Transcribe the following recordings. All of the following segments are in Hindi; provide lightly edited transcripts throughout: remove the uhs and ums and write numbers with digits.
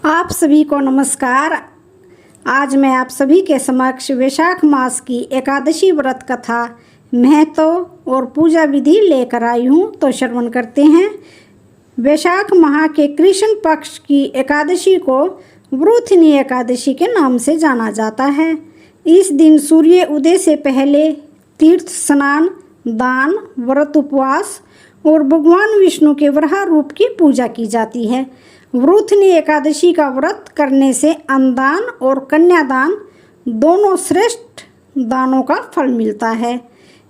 आप सभी को नमस्कार। आज मैं आप सभी के समक्ष वैशाख मास की एकादशी व्रत कथा, महत्व और पूजा विधि लेकर आई हूँ। तो श्रवण करते हैं। वैशाख माह के कृष्ण पक्ष की एकादशी को वृथनी एकादशी के नाम से जाना जाता है। इस दिन सूर्य उदय से पहले तीर्थ स्नान, दान, व्रत, उपवास और भगवान विष्णु के वराह रूप की पूजा की जाती है। वृथनी एकादशी का व्रत करने से अन्नदान और कन्यादान दोनों श्रेष्ठ दानों का फल मिलता है।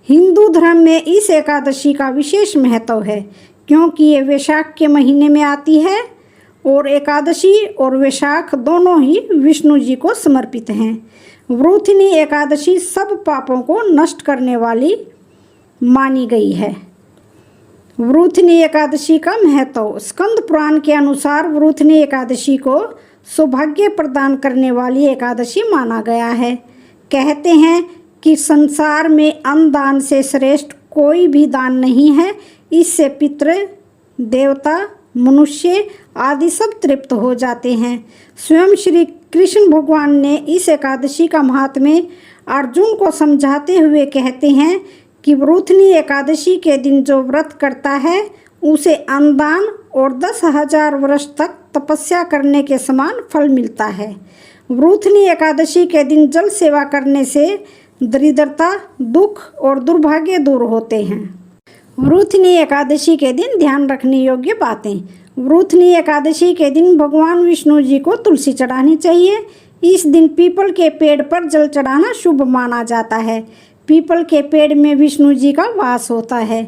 हिंदू धर्म में इस एकादशी का विशेष महत्व है क्योंकि ये वैशाख के महीने में आती है और एकादशी और वैशाख दोनों ही विष्णु जी को समर्पित हैं। वृथनी एकादशी सब पापों को नष्ट करने वाली मानी गई है। वृथनी एकादशी का महत्व। स्कंद पुराण के अनुसार वृथनी एकादशी को सौभाग्य प्रदान करने वाली एकादशी माना गया है। कहते हैं कि संसार में अन्न दान से श्रेष्ठ कोई भी दान नहीं है। इससे पितृ, देवता, मनुष्य आदि सब तृप्त हो जाते हैं। स्वयं श्री कृष्ण भगवान ने इस एकादशी का महात्म्य अर्जुन को समझाते हुए कहते हैं कि वृथनी एकादशी के दिन जो व्रत करता है उसे अन्नदान और 10,000 वर्ष तक तपस्या करने के समान फल मिलता है। वृथनी एकादशी के दिन जल सेवा करने से दरिद्रता, दुख और दुर्भाग्य दूर होते हैं। वृथनी एकादशी के दिन ध्यान रखने योग्य बातें। वृथनी एकादशी के दिन भगवान विष्णु जी को तुलसी चढ़ानी चाहिए। इस दिन पीपल के पेड़ पर जल चढ़ाना शुभ माना जाता है। पीपल के पेड़ में विष्णु जी का वास होता है।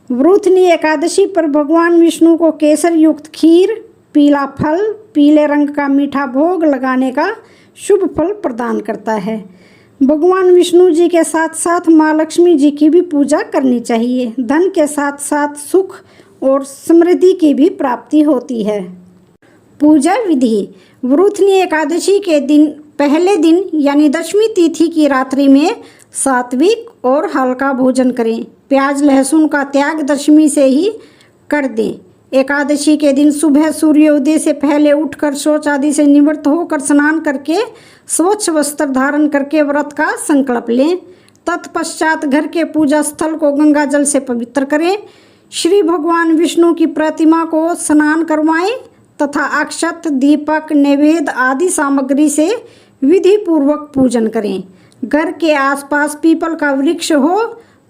वृथनी एकादशी पर भगवान विष्णु को केसर युक्त खीर, पीला फल, पीले रंग का मीठा भोग लगाने का शुभ फल प्रदान करता है। भगवान विष्णु जी के साथ साथ माँ लक्ष्मी जी की भी पूजा करनी चाहिए। धन के साथ साथ सुख और समृद्धि की भी प्राप्ति होती है। पूजा विधि। वृथनी एकादशी के दिन पहले दिन यानी दशमी तिथि की रात्रि में सात्विक और हल्का भोजन करें। प्याज लहसुन का त्याग दशमी से ही कर दें। एकादशी के दिन सुबह सूर्योदय से पहले उठकर शौच आदि से निवृत्त होकर स्नान करके स्वच्छ वस्त्र धारण करके व्रत का संकल्प लें। तत्पश्चात घर के पूजा स्थल को गंगा जल से पवित्र करें। श्री भगवान विष्णु की प्रतिमा को स्नान करवाएं तथा अक्षत, दीपक, नैवेद्य आदि सामग्री से विधि पूर्वक पूजन करें। घर के आसपास पीपल का वृक्ष हो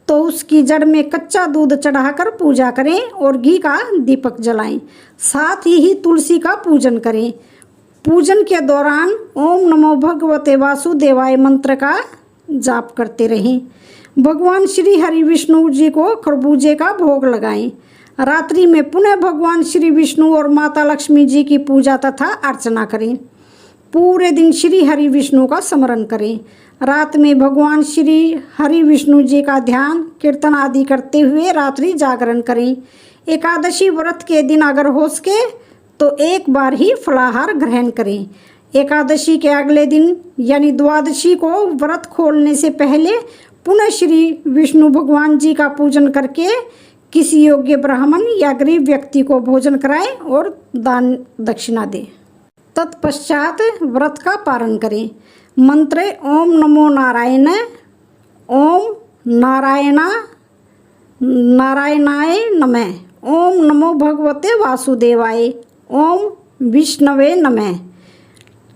तो उसकी जड़ में कच्चा दूध चढ़ाकर पूजा करें और घी का दीपक जलाएं। साथ ही तुलसी का पूजन करें। पूजन के दौरान ओम नमो भगवते वासुदेवाय मंत्र का जाप करते रहें। भगवान श्री हरि विष्णु जी को खरबूजे का भोग लगाएं। रात्रि में पुनः भगवान श्री विष्णु और माता लक्ष्मी जी की पूजा तथा अर्चना करें। पूरे दिन श्री हरि विष्णु का स्मरण करें। रात में भगवान श्री हरि विष्णु जी का ध्यान, कीर्तन आदि करते हुए रात्रि जागरण करें। एकादशी व्रत के दिन अगर हो सके तो एक बार ही फलाहार ग्रहण करें। एकादशी के अगले दिन यानी द्वादशी को व्रत खोलने से पहले पुनः श्री विष्णु भगवान जी का पूजन करके किसी योग्य ब्राह्मण या गरीब व्यक्ति को भोजन कराएं और दान दक्षिणा दें। तत्पश्चात व्रत का पारण करें। मंत्र ओम नमो नारायण, ओम नारायणाय नमः, ओम नमो भगवते वासुदेवाय, ओम विष्णवे नमः।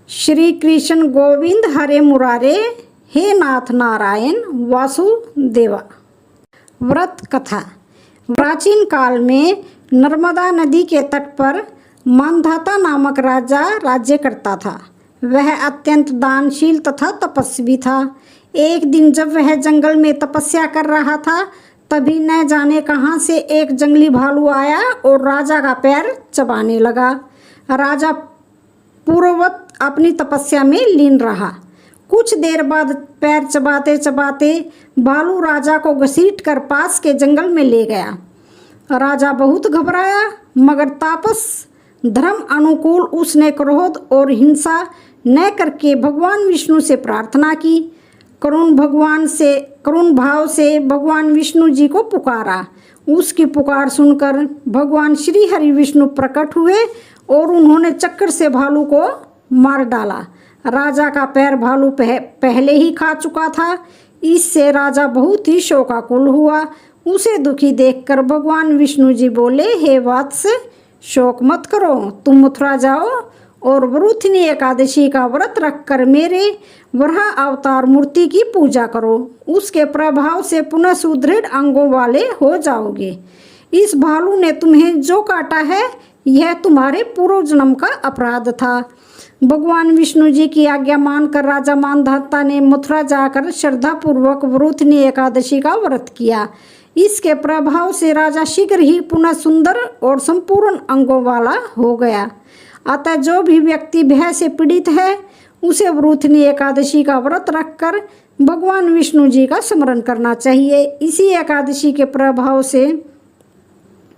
श्री कृष्ण गोविंद हरे मुरारे, हे नाथ नारायण वासुदेवा। व्रत कथा। प्राचीन काल में नर्मदा नदी के तट पर मानधाता नामक राजा राज्य करता था। वह अत्यंत दानशील तथा तपस्वी था। एक दिन जब वह जंगल में तपस्या कर रहा था तभी न जाने कहां से एक जंगली भालू आया और राजा का पैर चबाने लगा। राजा पूर्ववत अपनी तपस्या में लीन रहा। कुछ देर बाद पैर चबाते चबाते भालू राजा को घसीटकर पास के जंगल में ले गया। राजा बहुत घबराया मगर तापस धर्म अनुकूल उसने क्रोध और हिंसा न करके भगवान विष्णु से प्रार्थना की। करुण भाव से भगवान विष्णु जी को पुकारा। उसकी पुकार सुनकर भगवान श्री हरि विष्णु प्रकट हुए और उन्होंने चक्कर से भालू को मार डाला। राजा का पैर भालू पहले ही खा चुका था। इससे राजा बहुत ही शोकाकुल हुआ। उसे दुखी देखकर भगवान विष्णु जी बोले, हे वत्स, शोक मत करो, तुम मथुरा जाओ और वरुथिनी एकादशी का व्रत रखकर मेरे वराह अवतार मूर्ति की पूजा करो। उसके प्रभाव से पुनः सुदृढ़ अंगों वाले हो जाओगे। इस भालू ने तुम्हें जो काटा है यह तुम्हारे पूर्व जन्म का अपराध था। भगवान विष्णु जी की आज्ञा मानकर राजा मानधाता ने मथुरा जाकर श्रद्धापूर्वक वरुथिनी एकादशी का व्रत किया। इसके प्रभाव से राजा शीघ्र ही पुनः सुंदर और संपूर्ण अंगों वाला हो गया। अतः जो भी व्यक्ति भय से पीड़ित है उसे वरुथिनी एकादशी का व्रत रखकर भगवान विष्णु जी का स्मरण करना चाहिए। इसी एकादशी के प्रभाव से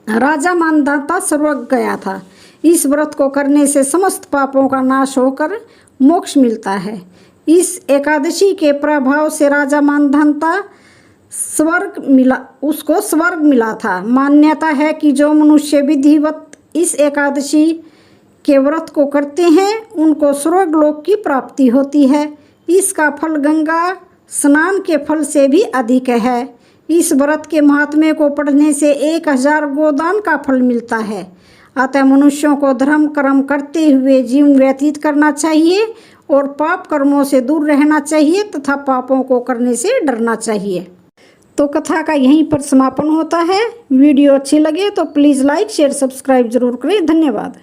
राजा मानधाता स्वर्ग गया था। इस व्रत को करने से समस्त पापों का नाश होकर मोक्ष मिलता है। इस एकादशी के प्रभाव से राजा मानधाता उसको स्वर्ग मिला था। मान्यता है कि जो मनुष्य विधिवत इस एकादशी के व्रत को करते हैं उनको स्वर्गलोक की प्राप्ति होती है। इसका फल गंगा स्नान के फल से भी अधिक है। इस व्रत के महात्म्य को पढ़ने से 1000 गोदान का फल मिलता है। अतः मनुष्यों को धर्म कर्म करते हुए जीवन व्यतीत करना चाहिए और पाप कर्मों से दूर रहना चाहिए तथा पापों को करने से डरना चाहिए। तो कथा का यहीं पर समापन होता है। वीडियो अच्छी लगे तो प्लीज़ लाइक शेयर सब्सक्राइब जरूर करें। धन्यवाद।